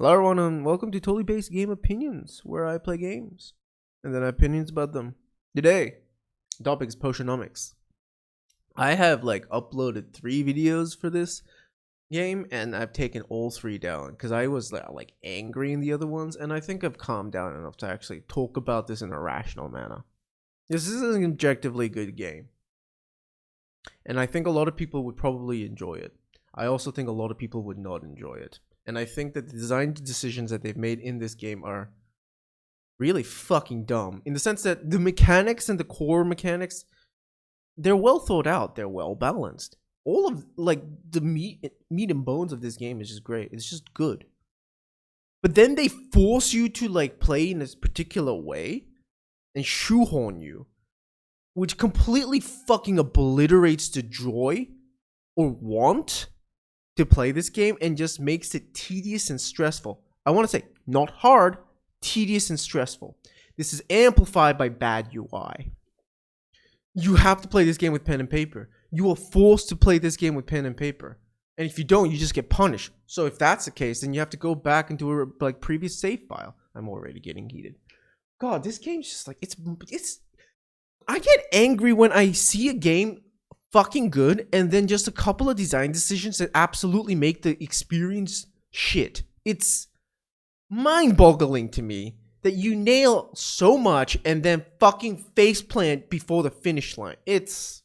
Hello everyone and welcome to Totally Based Game Opinions, where I play games and then I have opinions about them. Today, the topic is Potionomics. I have uploaded 3 videos for this game and I've taken all 3 down because I was angry in the other ones, and I think I've calmed down enough to actually talk about this in a rational manner. This is an objectively good game, and I think a lot of people would probably enjoy it. I also think a lot of people would not enjoy it. And I think that the design decisions that they've made in this game are really fucking dumb, in the sense that the mechanics and the core mechanics, they're well thought out, they're well balanced. All of the meat and bones of this game is just great. It's just good. But then they force you to play in this particular way and shoehorn you, which completely fucking obliterates the joy or want to play this game and just makes it tedious and stressful. I want to say not hard, tedious and stressful. This is amplified by bad UI. You have to play this game with pen and paper. You are forced to play this game with pen and paper, and if you don't, you just get punished. So if that's the case, then you have to go back into a previous save file. I'm already getting heated. God, this game's just it's I get angry when I see a game fucking good and then just a couple of design decisions that absolutely make the experience shit. It's mind-boggling to me that you nail so much and then fucking faceplant before the finish line. It's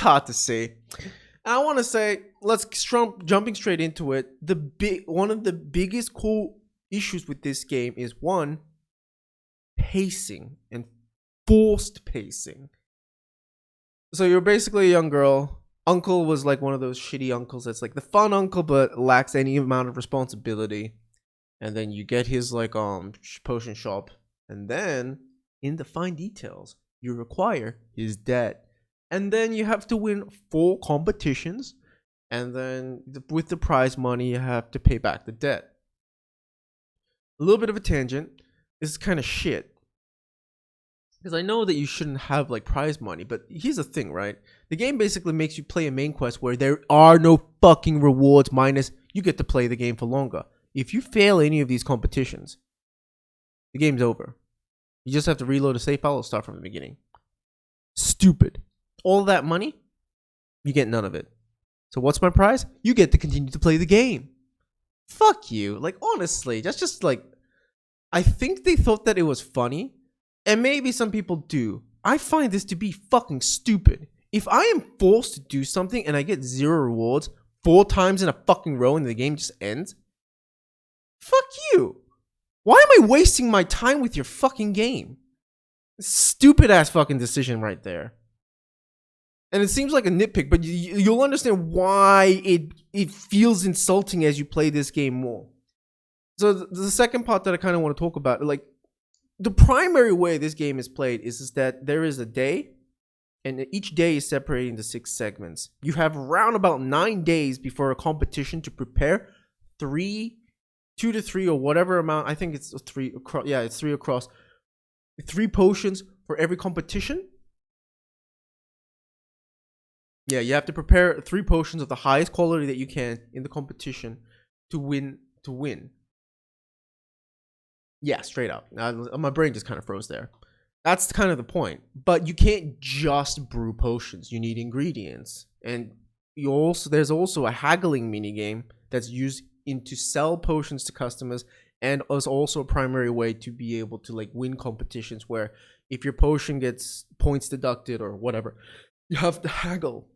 hard to say. I want to say, jumping straight into it. One of the biggest core issues with this game is, one, pacing and forced pacing. So you're basically a young girl. Uncle was one of those shitty uncles that's the fun uncle but lacks any amount of responsibility. And then you get his potion shop, and then in the fine details you require his debt, and then you have to win 4 competitions, and then with the prize money you have to pay back the debt. A little bit of a tangent. This is kind of shit, because I know that you shouldn't have prize money, but here's the thing, right? The game basically makes you play a main quest where there are no fucking rewards, minus you get to play the game for longer. If you fail any of these competitions, the game's over. You just have to reload a save file or start from the beginning. Stupid. All that money, you get none of it. So what's my prize? You get to continue to play the game. Fuck you. Honestly, that's just I think they thought that it was funny. And maybe some people do. I find this to be fucking stupid. If I am forced to do something and I get 0 rewards 4 times in a fucking row and the game just ends, fuck you. Why am I wasting my time with your fucking game? Stupid ass fucking decision right there. And it seems like a nitpick, but you'll understand why it feels insulting as you play this game more. So the second part that I kind of want to talk about, the primary way this game is played is that there is a day, and each day is separated into 6 segments. You have around about 9 days before a competition to prepare 2 to 3 or whatever amount. I think it's 3 across. Yeah, it's 3 across. 3 potions for every competition. Yeah, you have to prepare 3 potions of the highest quality that you can in the competition to win. Yeah, straight up. My brain just kind of froze there. That's kind of the point. But you can't just brew potions. You need ingredients. And there's also a haggling minigame that's used to sell potions to customers, and is also a primary way to be able to win competitions, where if your potion gets points deducted or whatever, you have to haggle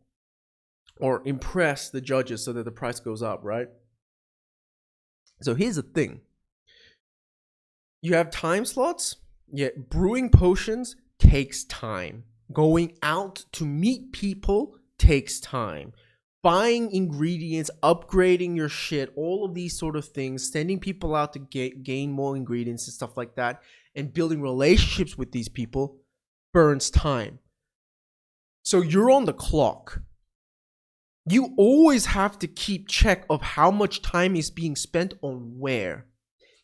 or impress the judges so that the price goes up, right? So here's the thing. You have time slots, yet brewing potions takes time. Going out to meet people takes time. Buying ingredients, upgrading your shit, all of these sort of things, sending people out to gain more ingredients and stuff like that, and building relationships with these people burns time. So you're on the clock. You always have to keep check of how much time is being spent on where.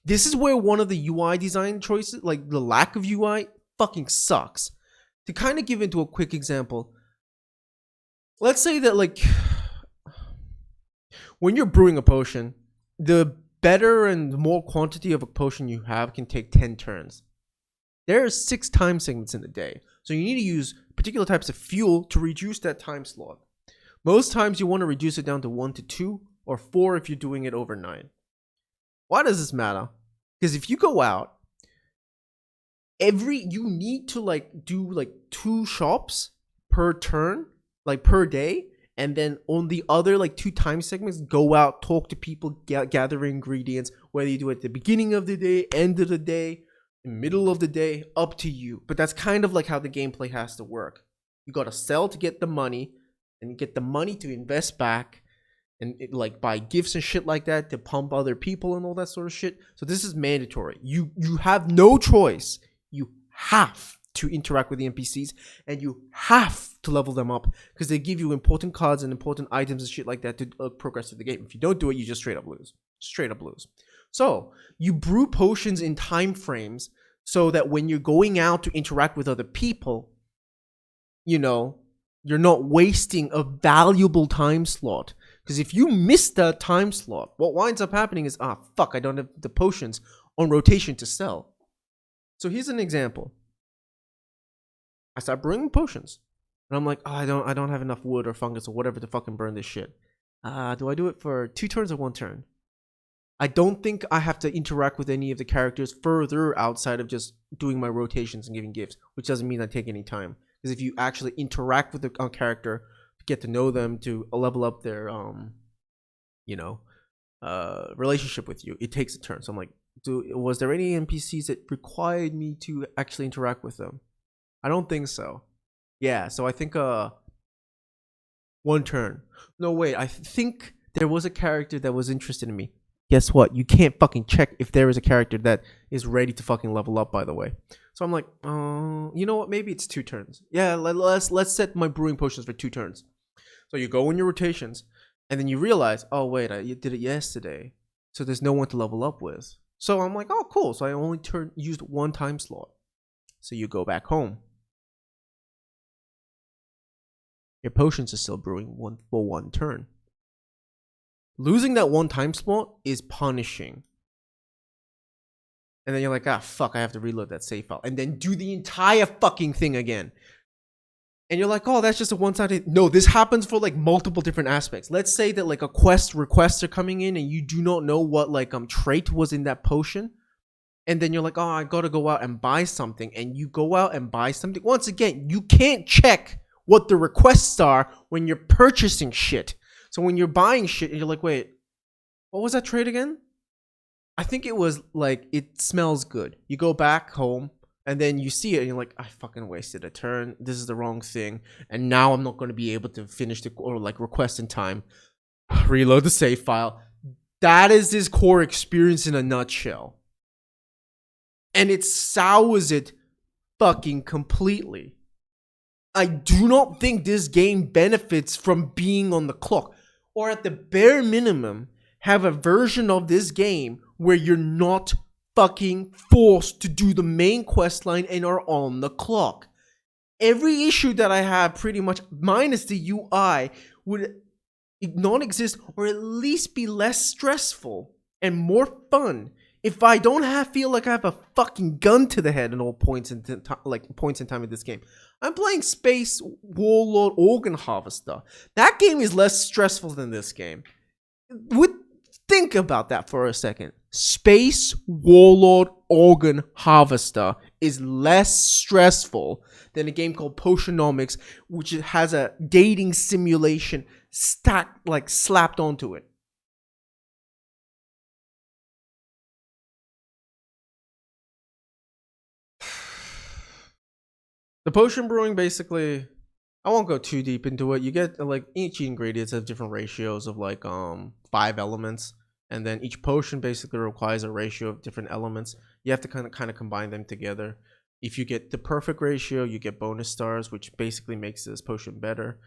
This is where one of the UI design choices, the lack of UI, fucking sucks. To kind of give into a quick example, let's say that when you're brewing a potion, the better and more quantity of a potion you have can take 10 turns. There are 6 time segments in the day, so you need to use particular types of fuel to reduce that time slot. Most times you want to reduce it down to 1 to 2 or 4 if you're doing it overnight. Why does this matter? Because if you go out, you need to like do like 2 shops per turn, like per day, and then on the other like 2 time segments, go out, talk to people, gather ingredients, whether you do it at the beginning of the day, end of the day, middle of the day, up to you. But that's kind of like how the gameplay has to work. You gotta sell to get the money, and get the money to invest back, and like buy gifts and shit like that to pump other people and all that sort of shit. So this is mandatory. You have no choice. You have to interact with the NPCs, and you have to level them up because they give you important cards and important items and shit like that to progress through the game. If you don't do it, you just straight up lose. Straight up lose. So you brew potions in time frames so that when you're going out to interact with other people, you know, you're not wasting a valuable time slot. Because if you miss that time slot, what winds up happening is, fuck, I don't have the potions on rotation to sell. So here's an example. I start brewing potions, and I'm like, I don't have enough wood or fungus or whatever to fucking burn this shit. Do I do it for 2 turns or 1 turn? I don't think I have to interact with any of the characters further outside of just doing my rotations and giving gifts, which doesn't mean I take any time. Because if you actually interact with a character, to get to know them, to level up their relationship with you, it takes a turn. So I'm like, was there any NPCs that required me to actually interact with them? I don't think so. Yeah, so I think 1 turn. No, wait, I think there was a character that was interested in me. Guess what? You can't fucking check if there is a character that is ready to fucking level up, by the way. So I'm like, you know what? Maybe it's 2 turns. Yeah, let's set my brewing potions for 2 turns. So you go in your rotations, and then you realize, oh wait, I did it yesterday, so there's no one to level up with. So I'm like, oh cool. So I only used 1 time slot. So you go back home. Your potions are still brewing for 1 turn. Losing that 1 time slot is punishing. And then you're like, fuck, I have to reload that save file. And then do the entire fucking thing again. And you're like, oh, that's just a one-sided. No, this happens for like multiple different aspects. Let's say that like a requests are coming in and you do not know what like trait was in that potion. And then you're like, oh, I gotta go out and buy something. And you go out and buy something. Once again, you can't check what the requests are when you're purchasing shit. So when you're buying shit and you're like, wait, what was that trade again? I think it was like, it smells good. You go back home and then you see it and you're like, I fucking wasted a turn. This is the wrong thing. And now I'm not going to be able to finish or like request in time. Reload the save file. That is this core experience in a nutshell. And it sours it fucking completely. I do not think this game benefits from being on the clock, or at the bare minimum, have a version of this game where you're not fucking forced to do the main quest line and are on the clock. Every issue that I have, pretty much minus the UI, would not exist, or at least be less stressful and more fun if I don't feel like I have a fucking gun to the head at all points in time in this game. I'm playing Space Warlord Organ Harvester. That game is less stressful than this game. Think about that for a second. Space Warlord Organ Harvester is less stressful than a game called Potionomics, which has a dating simulation slapped onto it. The potion brewing, basically, I won't go too deep into it. You get like each ingredients have different ratios of like 5 elements, and then each potion basically requires a ratio of different elements. You have to kind of combine them together. If you get the perfect ratio, you get bonus stars, which basically makes this potion better.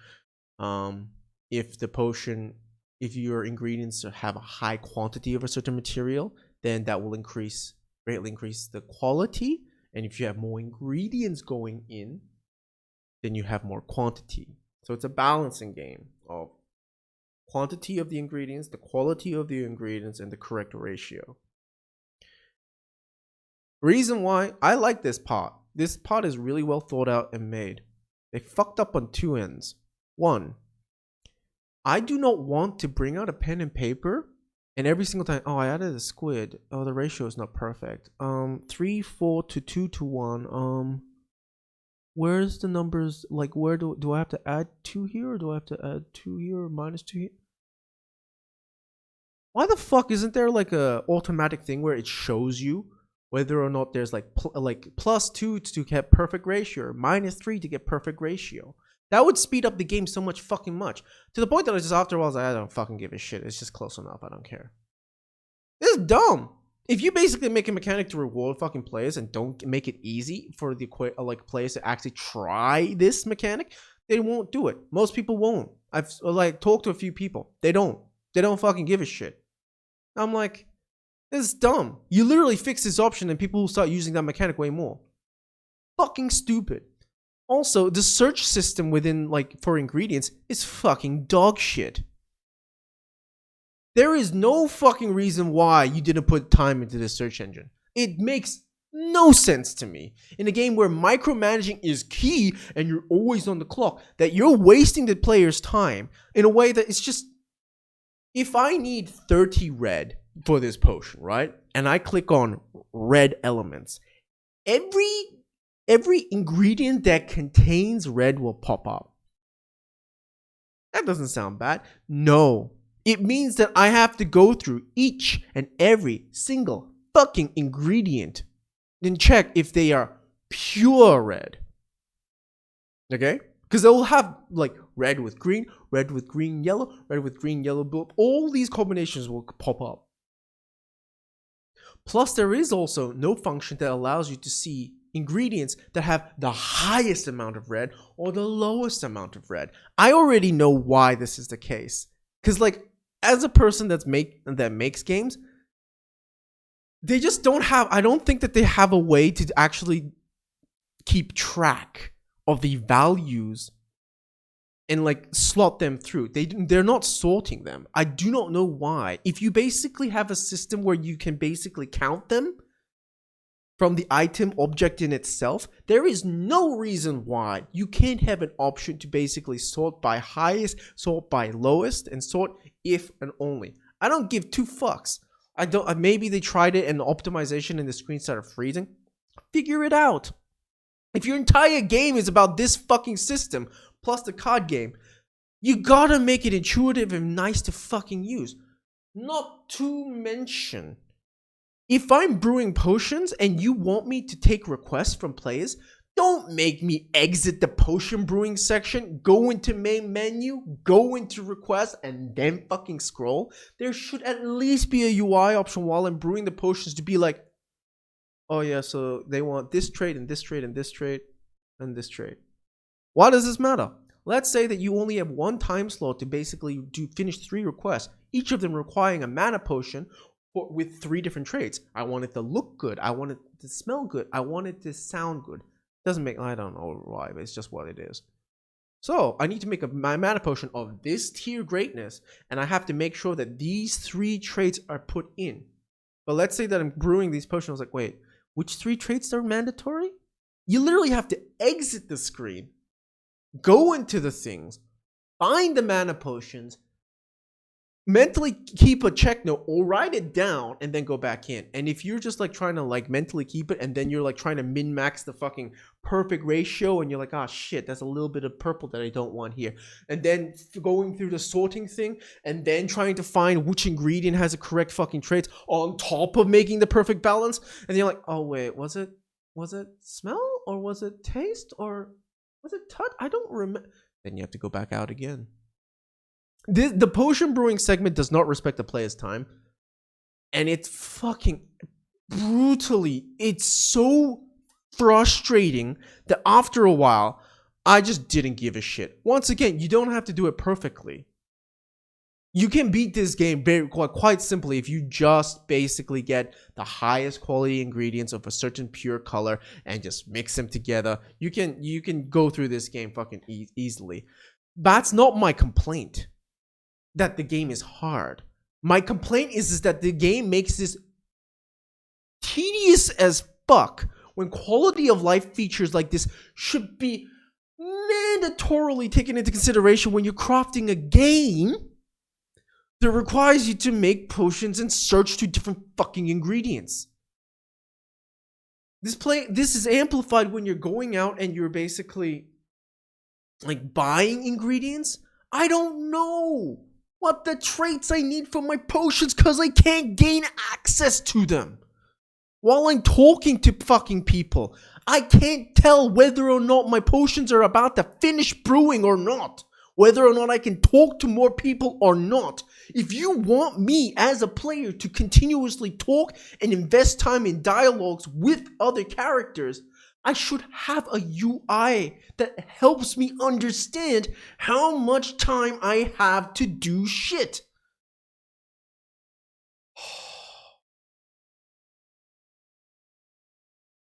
If your ingredients have a high quantity of a certain material, then that will greatly increase the quality. And if you have more ingredients going in, then you have more quantity. So it's a balancing game of quantity of the ingredients, the quality of the ingredients, and the correct ratio. Reason why I like this pot. This pot is really well thought out and made. They fucked up on two ends. One, I do not want to bring out a pen and paper and every single time, oh, I added a squid. Oh, the ratio is not perfect. 3, 4 to 2 to 1. Where's the numbers? Like, where do I have to add 2 here, or do I have to add 2 here, or minus 2 here? Why the fuck isn't there like a automatic thing where it shows you whether or not there's like plus 2 to get perfect ratio, or minus 3 to get perfect ratio? That would speed up the game so much fucking much. To the point that I just after a while, I was like, I don't fucking give a shit. It's just close enough. I don't care. This is dumb. If you basically make a mechanic to reward fucking players and don't make it easy for the like players to actually try this mechanic, they won't do it. Most people won't. I've like talked to a few people. They don't fucking give a shit. I'm like, this is dumb. You literally fix this option and people will start using that mechanic way more. Fucking stupid. Also, the search system within, like, for ingredients is fucking dog shit. There is no fucking reason why you didn't put time into the search engine. It makes no sense to me. In a game where micromanaging is key and you're always on the clock, that you're wasting the player's time in a way that it's just... If I need 30 red for this potion, right? And I click on red elements, every ingredient that contains red will pop up. That doesn't sound bad. No. It means that I have to go through each and every single fucking ingredient and check if they are pure red. Okay? Because they'll have like red with green, yellow, red with green, yellow, blue. All these combinations will pop up. Plus, there is also no function that allows you to see ingredients that have the highest amount of red or the lowest amount of red. I already know why this is the case. Because, like, as a person that makes games, they just don't have... I don't think that they have a way to actually keep track of the values and like slot them through. They're not sorting them. I do not know why. If you basically have a system where you can basically count them from the item object in itself, there is no reason why you can't have an option to basically sort by highest, sort by lowest, and sort if and only. I don't give two fucks. I don't. Maybe they tried it and the optimization and the screen started freezing. Figure it out. If your entire game is about this fucking system plus the card game, you gotta make it intuitive and nice to fucking use. Not to mention, if I'm brewing potions and you want me to take requests from players, don't make me exit the potion brewing section, go into main menu, go into requests, and then fucking scroll. There should at least be a UI option while I'm brewing the potions to be like, oh yeah, so they want this trait and this trait and this trait and this trait. Why does this matter? Let's say that you only have one time slot to basically finish 3 requests, each of them requiring a mana potion with 3 different traits. I want it to look good. I want it to smell good. I want it to sound good. Doesn't make... I don't know why, but it's just what it is. So I need to make my mana potion of this tier greatness, and I have to make sure that these 3 traits are put in. But let's say that I'm brewing these potions. I was like, wait, which 3 traits are mandatory? You literally have to exit the screen, go into the things, find the mana potions, mentally keep a check note or write it down, and then go back in. And if you're just like trying to like mentally keep it, and then you're like trying to min-max the fucking perfect ratio, and you're like, oh shit, that's a little bit of purple that I don't want here. And then going through the sorting thing, and then trying to find which ingredient has the correct fucking traits on top of making the perfect balance. And you're like, oh wait, was it smell, or was it taste, or was it touch? I don't remember. Then you have to go back out again. The potion brewing segment does not respect the player's time, and it's fucking brutally... It's so frustrating that after a while, I just didn't give a shit. Once again, you don't have to do it perfectly. You can beat this game quite simply if you just basically get the highest quality ingredients of a certain pure color and just mix them together. You can go through this game fucking easily. That's not my complaint. that the game is hard. My complaint is that the game makes this tedious as fuck when quality of life features like this should be mandatorily taken into consideration when you're crafting a game that requires you to make potions and search through different fucking ingredients. This is amplified when you're going out and you're basically like buying ingredients. I don't know what the traits I need for my potions because I can't gain access to them. While I'm talking to fucking people, I can't tell whether or not my potions are about to finish brewing or not. Whether or not I can talk to more people or not. If you want me as a player to continuously talk and invest time in dialogues with other characters, I should have a UI that helps me understand how much time I have to do shit.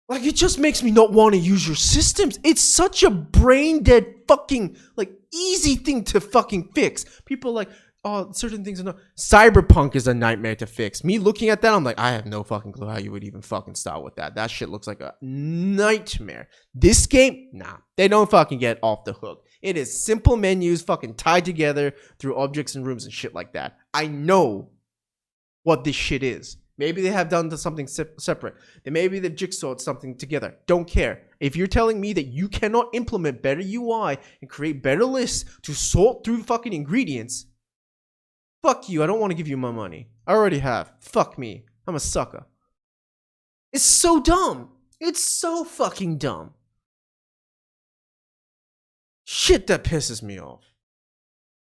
Like, it just makes me not want to use your systems. It's such a brain dead fucking, like, easy thing to fucking fix. People are like, oh, certain things are not. Cyberpunk is a nightmare to fix. Me looking at that, I'm like, I have no fucking clue how you would even fucking start with that. That shit looks like a nightmare. This game, nah, they don't fucking get off the hook. It is simple menus fucking tied together through objects and rooms and shit like that. I know what this shit is. Maybe they have done something separate. Then maybe they've jigsawed something together. Don't care. If you're telling me that you cannot implement better UI and create better lists to sort through fucking ingredients, fuck you. I don't want to give you my money. I already have. Fuck me. I'm a sucker. It's so dumb. It's so fucking dumb. Shit, that pisses me off.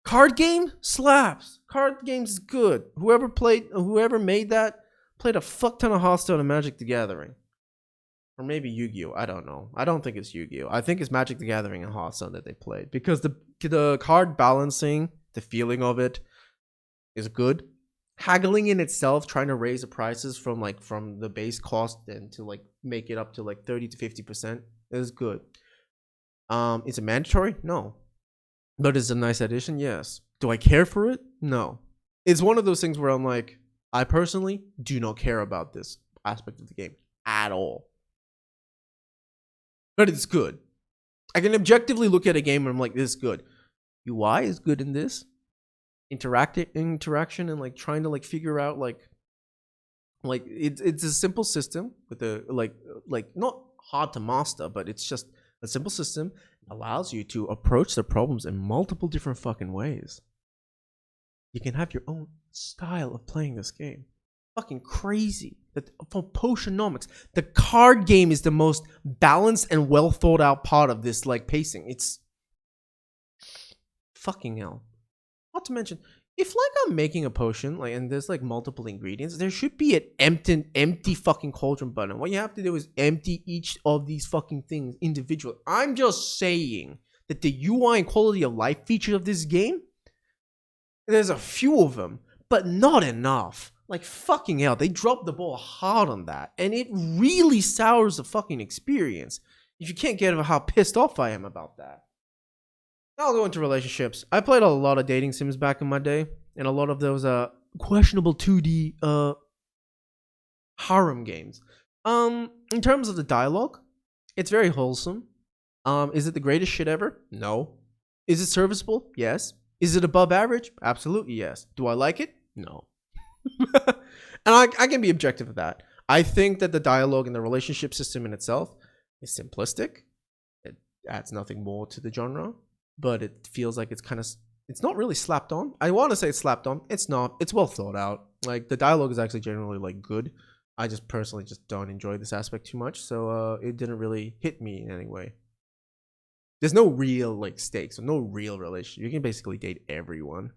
Card game slaps. Card games is good. Whoever made that played a fuck ton of Hearthstone and Magic the Gathering. Or maybe Yu-Gi-Oh! I don't know. I don't think it's Yu-Gi-Oh! I think it's Magic the Gathering and Hearthstone that they played. Because the card balancing, the feeling of it, is good. Haggling in itself, trying to raise the prices from the base cost and to like make it up to like 30 to 50% is good. Is it mandatory? No. But is it a nice addition? Yes. Do I care for it? No. It's one of those things where I'm like, I personally do not care about this aspect of the game at all. But it's good. I can objectively look at a game and I'm like, this is good. UI is good in this. Interaction and like trying to like figure out like it's a simple system with a like not hard to master, but it's just a simple system that allows you to approach the problems in multiple different fucking ways. You can have your own style of playing this game. Fucking crazy. For Potionomics, the card game is the most balanced and well thought out part of this like pacing. It's fucking hell. Not to mention, if like I'm making a potion, like and there's like multiple ingredients, there should be an empty fucking cauldron button. What you have to do is empty each of these fucking things individually. I'm just saying that the UI and quality of life features of this game, there's a few of them, but not enough. Like fucking hell, they dropped the ball hard on that, and it really sours the fucking experience. If you can't get over how pissed off I am about that. I'll go into relationships. I played a lot of dating sims back in my day, and a lot of those questionable 2D harem games. In terms of the dialogue, it's very wholesome. Is it the greatest shit ever? No. Is it serviceable? Yes. Is it above average? Absolutely yes. Do I like it? No. And I can be objective with that. I think that the dialogue and the relationship system in itself is simplistic. It adds nothing more to the genre. But it feels like it's not really slapped on. I want to say it's slapped on. It's not. It's well thought out. Like the dialogue is actually generally like good. I just personally just don't enjoy this aspect too much. So it didn't really hit me in any way. There's no real like stakes or no real relationship. You can basically date everyone.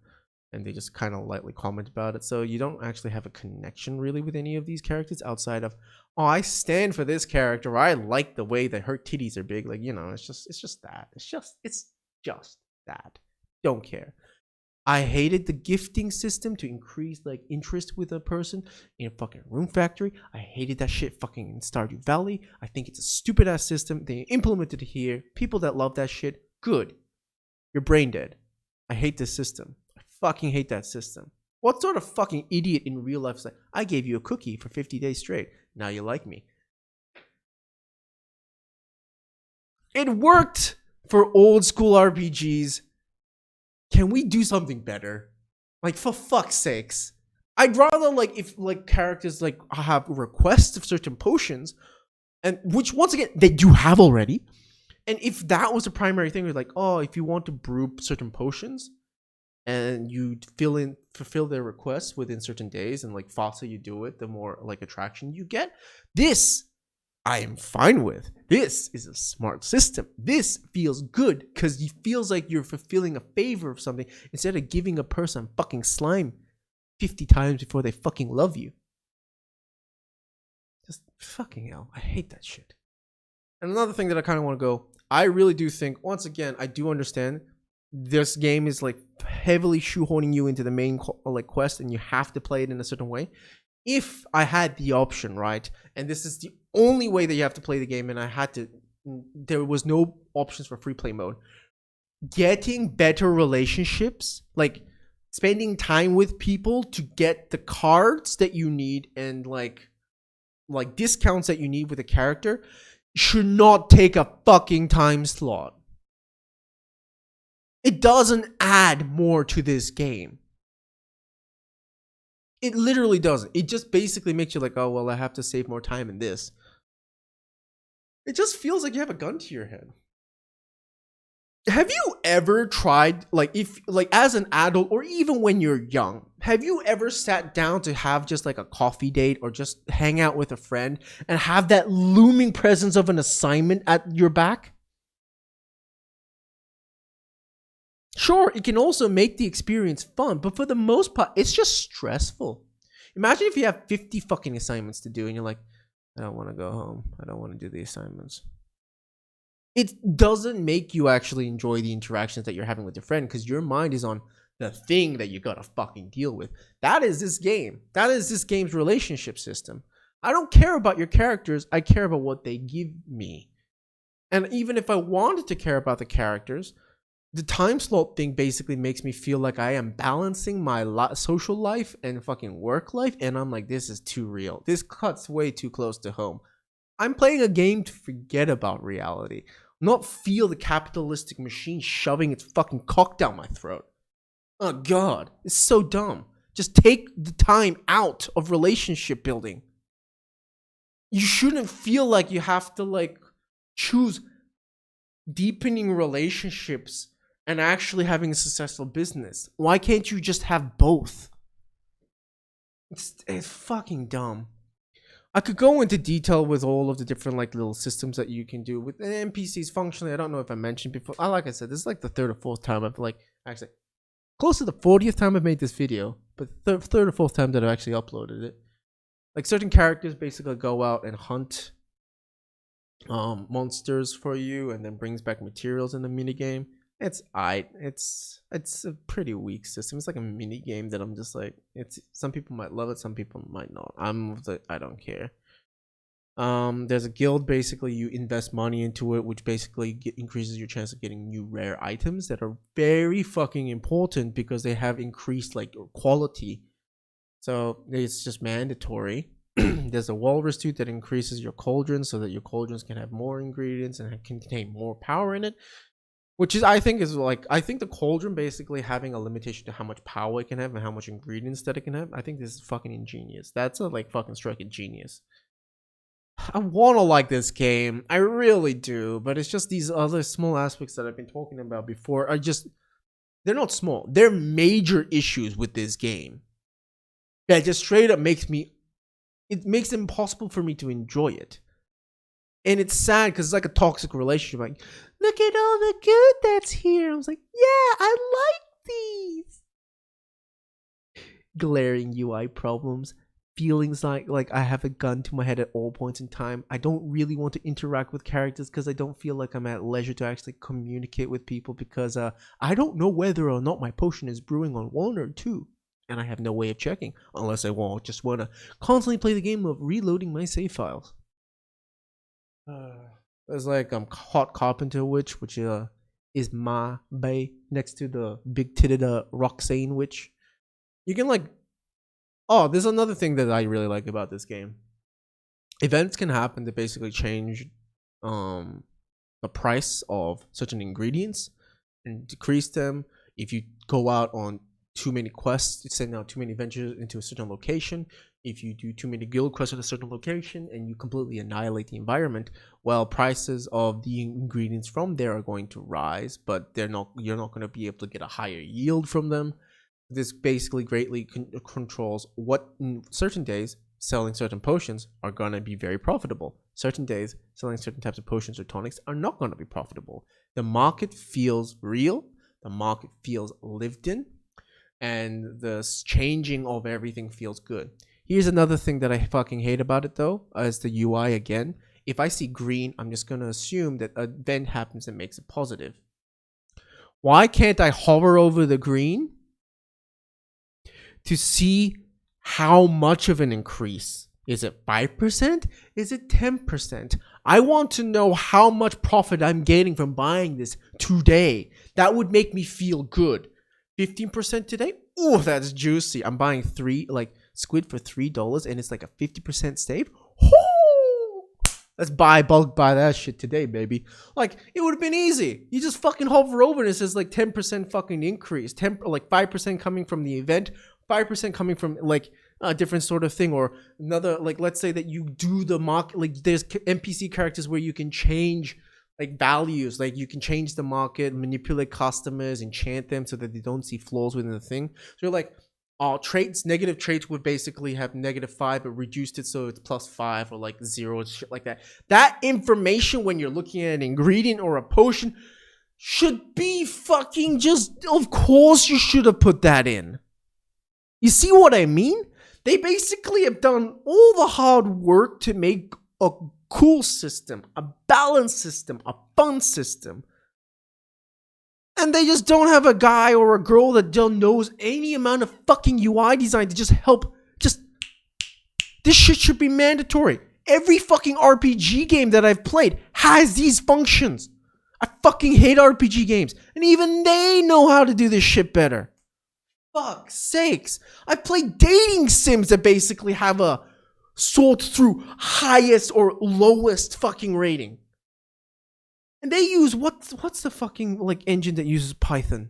And they just kind of lightly comment about it. So you don't actually have a connection really with any of these characters outside of, oh, I stand for this character. Or I like the way that her titties are big. Like, you know, it's just that. It's just that. Don't care. I hated the gifting system to increase like interest with a person in a fucking Room Factory. I hated that shit fucking in Stardew Valley. I think it's a stupid ass system. They implemented it here. People that love that shit, good. You're brain dead. I hate this system. I fucking hate that system. What sort of fucking idiot in real life is like, I gave you a cookie for 50 days straight. Now you like me. It worked for old school RPGs. Can we do something better? Like, for fuck's sakes. I'd rather, like, if, like, characters, like, have requests of certain potions, and which, once again, they do have already. And if that was the primary thing, like, oh, if you want to brew certain potions, and you fulfill their requests within certain days, and, like, faster you do it, the more, like, attraction you get. This I am fine with. This is a smart system. This feels good because it feels like you're fulfilling a favor of something instead of giving a person fucking slime 50 times before they fucking love you. Just fucking hell. I hate that shit. And another thing that I kind of want to go, I really do think, once again, I do understand this game is like heavily shoehorning you into the main like quest and you have to play it in a certain way. If I had the option, right, and this is the only way that you have to play the game, and I had to, there was no options for free play mode, getting better relationships, like spending time with people to get the cards that you need and like discounts that you need with a character should not take a fucking time slot. It doesn't add more to this game. It literally doesn't. It just basically makes you like, oh, well, I have to save more time in this. It just feels like you have a gun to your head. Have you ever tried, like, if, like, as an adult or even when you're young, have you ever sat down to have just like a coffee date or just hang out with a friend and have that looming presence of an assignment at your back? Sure, it can also make the experience fun, but for the most part, it's just stressful. Imagine if you have 50 fucking assignments to do and you're like, I don't want to go home. I don't want to do the assignments. It doesn't make you actually enjoy the interactions that you're having with your friend because your mind is on the thing that you gotta fucking deal with. That is this game. That is this game's relationship system. I don't care about your characters. I care about what they give me. And even if I wanted to care about the characters, the time slot thing basically makes me feel like I am balancing my social life and fucking work life. And I'm like, this is too real. This cuts way too close to home. I'm playing a game to forget about reality, not feel the capitalistic machine shoving its fucking cock down my throat. Oh God, it's so dumb. Just take the time out of relationship building. You shouldn't feel like you have to like choose deepening relationships and actually having a successful business. Why can't you just have both? It's fucking dumb. I could go into detail with all of the different like little systems that you can do with NPCs functionally. I don't know if I mentioned before. Like I said, this is like the third or fourth time I've like actually close to the 40th time I've made this video, but third or fourth time that I've actually uploaded it. Like certain characters basically go out and hunt monsters for you and then brings back materials in the minigame. It's a pretty weak system. It's like a mini game that I'm just like, it's some people might love it, some people might not. I don't care. There's a guild, basically you invest money into it, which basically increases your chance of getting new rare items that are very fucking important because they have increased like quality. So it's just mandatory. There's a walrus tooth that increases your cauldron so that your cauldrons can have more ingredients and can contain more power in it. Which is, I think the cauldron basically having a limitation to how much power it can have and how much ingredients that it can have. I think this is fucking ingenious. That's a like fucking stroke of genius. I want to like this game. I really do. But it's just these other small aspects that I've been talking about before are just, they're not small. They're major issues with this game. That just straight up makes it impossible for me to enjoy it. And it's sad because it's like a toxic relationship. Like, look at all the good that's here. I was like, yeah, I like these. Glaring UI problems. Feelings like I have a gun to my head at all points in time. I don't really want to interact with characters because I don't feel like I'm at leisure to actually communicate with people because I don't know whether or not my potion is brewing on 1 or 2. And I have no way of checking unless I just want to constantly play the game of reloading my save files. There's like hot carpenter which is my bay next to the big titted Roxane witch. You can like, oh, there's another thing that I really like about this game. Events can happen to basically change the price of certain ingredients and decrease them. If you go out on too many quests, you send out too many ventures into a certain location. If you do too many guild quests at a certain location and you completely annihilate the environment, well, prices of the ingredients from there are going to rise, but you're not going to be able to get a higher yield from them. This basically greatly controls what certain days selling certain potions are going to be very profitable. Certain days selling certain types of potions or tonics are not going to be profitable. The market feels real. The market feels lived in. And the changing of everything feels good. Here's another thing that I fucking hate about it though, is the UI again. If I see green, I'm just going to assume that an event happens and makes it positive. Why can't I hover over the green to see how much of an increase? Is it 5%? Is it 10%? I want to know how much profit I'm getting from buying this today. That would make me feel good. 15% today? Oh, that's juicy. I'm buying 3 squid for $3 and it's like a 50% save. Woo! Let's bulk buy that shit today, baby. Like, it would have been easy. You just fucking hover over and it says like 10% fucking increase. 5% coming from the event, 5% coming from like a different sort of thing, or another, like, let's say that you do the market, like there's NPC characters where you can change like values, like you can change the market, manipulate customers, enchant them so that they don't see flaws within the thing. So you're like, traits, negative traits would basically have -5, but reduced it so it's +5 or like 0, shit like that. That information when you're looking at an ingredient or a potion should be fucking just, of course you should have put that in. You see what I mean? They basically have done all the hard work to make a cool system, a balanced system, a fun system. And they just don't have a guy or a girl that knows any amount of fucking UI design to just help. This shit should be mandatory. Every fucking RPG game that I've played has these functions. I fucking hate RPG games. And even they know how to do this shit better. Fuck's sakes. I've played dating sims that basically have a sort through highest or lowest fucking rating. And they use what's the fucking like engine that uses Python?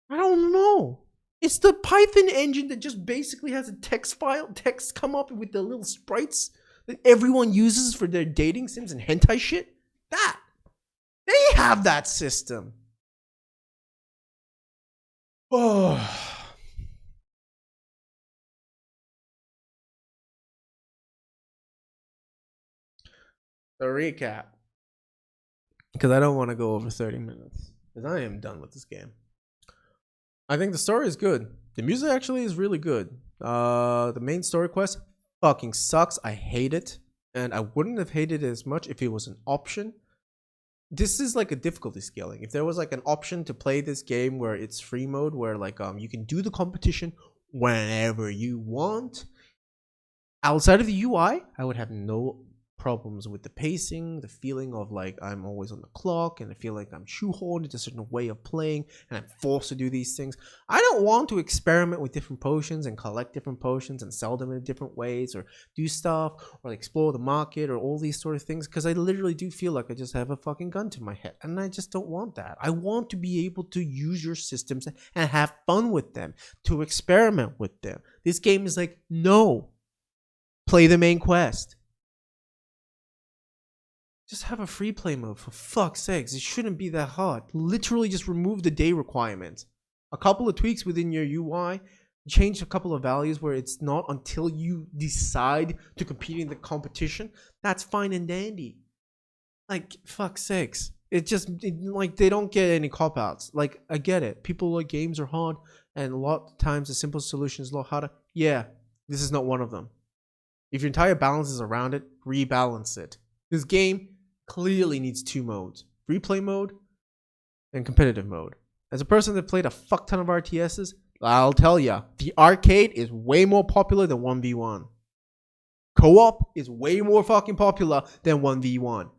I don't know. It's the Python engine that just basically has a text come up with the little sprites that everyone uses for their dating sims and hentai shit. That. They have that system. Oh. The recap. Because I don't want to go over 30 minutes. Because I am done with this game. I think the story is good. The music actually is really good. The main story quest fucking sucks. I hate it. And I wouldn't have hated it as much if it was an option. This is like a difficulty scaling. If there was like an option to play this game where it's free mode, where like you can do the competition whenever you want. Outside of the UI, I would have no problems with the pacing, the feeling of like I'm always on the clock, and I feel like I'm shoehorned into a certain way of playing and I'm forced to do these things. I don't want to experiment with different potions and collect different potions and sell them in different ways, or do stuff or explore the market or all these sort of things, because I literally do feel like I just have a fucking gun to my head, and I just don't want that. I want to be able to use your systems and have fun with them, to experiment with them. This game is like, no, play the main quest. Just have a free play mode, for fuck's sakes. It shouldn't be that hard. Literally just remove the day requirement. A couple of tweaks within your UI. Change a couple of values where it's not until you decide to compete in the competition. That's fine and dandy. Like, fuck's sakes. Like, they don't get any cop-outs. Like, I get it. People like games are hard, and a lot of times the simple solution is a lot harder. Yeah, this is not one of them. If your entire balance is around it, rebalance it. This game clearly needs 2 modes: free play mode and competitive mode. As a person that played a fuck ton of RTSs, I'll tell ya, the arcade is way more popular than 1v1. Co-op is way more fucking popular than 1v1.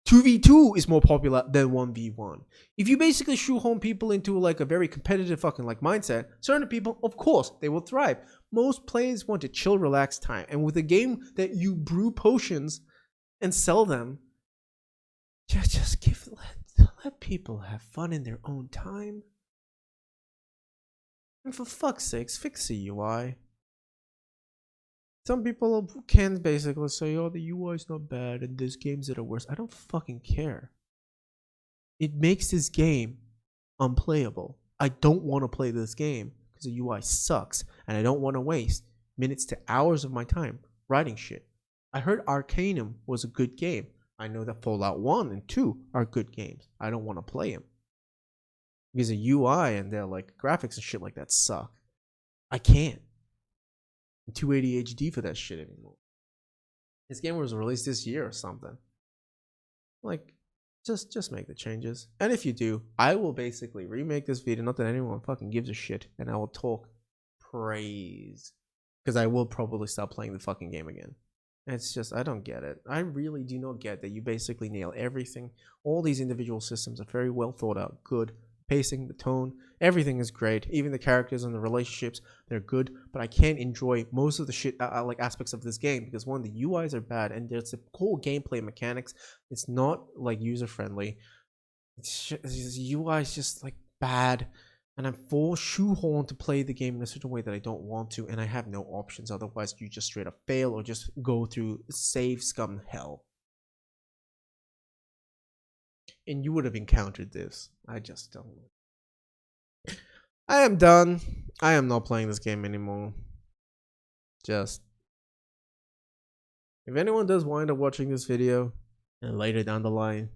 2v2 is more popular than 1v1. If you basically shoehorn people into like a very competitive fucking like mindset, certain people, of course, they will thrive. Most players want to chill, relax time. And with a game that you brew potions and sell them, just let people have fun in their own time. And for fuck's sakes, fix the UI. Some people can basically say, oh, the UI is not bad and there's games that are worse. I don't fucking care. It makes this game unplayable. I don't want to play this game because the UI sucks and I don't want to waste minutes to hours of my time writing shit. I heard Arcanum was a good game. I know that Fallout 1 and 2 are good games. I don't want to play them because the UI and their like graphics and shit like that suck. I can't. 280 HD for that shit anymore. This game was released this year or something. Like, just make the changes. And if you do, I will basically remake this video. Not that anyone fucking gives a shit. And I will talk praise. Because I will probably stop playing the fucking game again. And it's just, I don't get it. I really do not get that you basically nail everything. All these individual systems are very well thought out. Good. Pacing, the tone, everything is great. Even the characters and the relationships, they're good. But I can't enjoy most of the shit, like aspects of this game because one, the UIs are bad, and there's the cool gameplay mechanics. It's not like user friendly. It's UI is just like bad, and I'm full shoehorned to play the game in a certain way that I don't want to, and I have no options. Otherwise, you just straight up fail or just go through save scum hell. And you would have encountered this. I just don't. I am done. I am not playing this game anymore. Just. If anyone does wind up watching this video and later down the line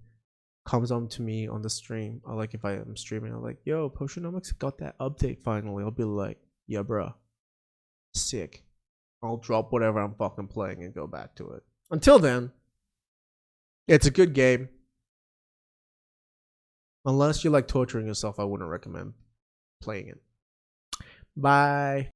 comes on to me on the stream, or like if I am streaming, I'm like, yo, Potionomics got that update finally. I'll be like, yeah, bro. Sick. I'll drop whatever I'm fucking playing and go back to it. Until then, it's a good game. Unless you like torturing yourself, I wouldn't recommend playing it. Bye.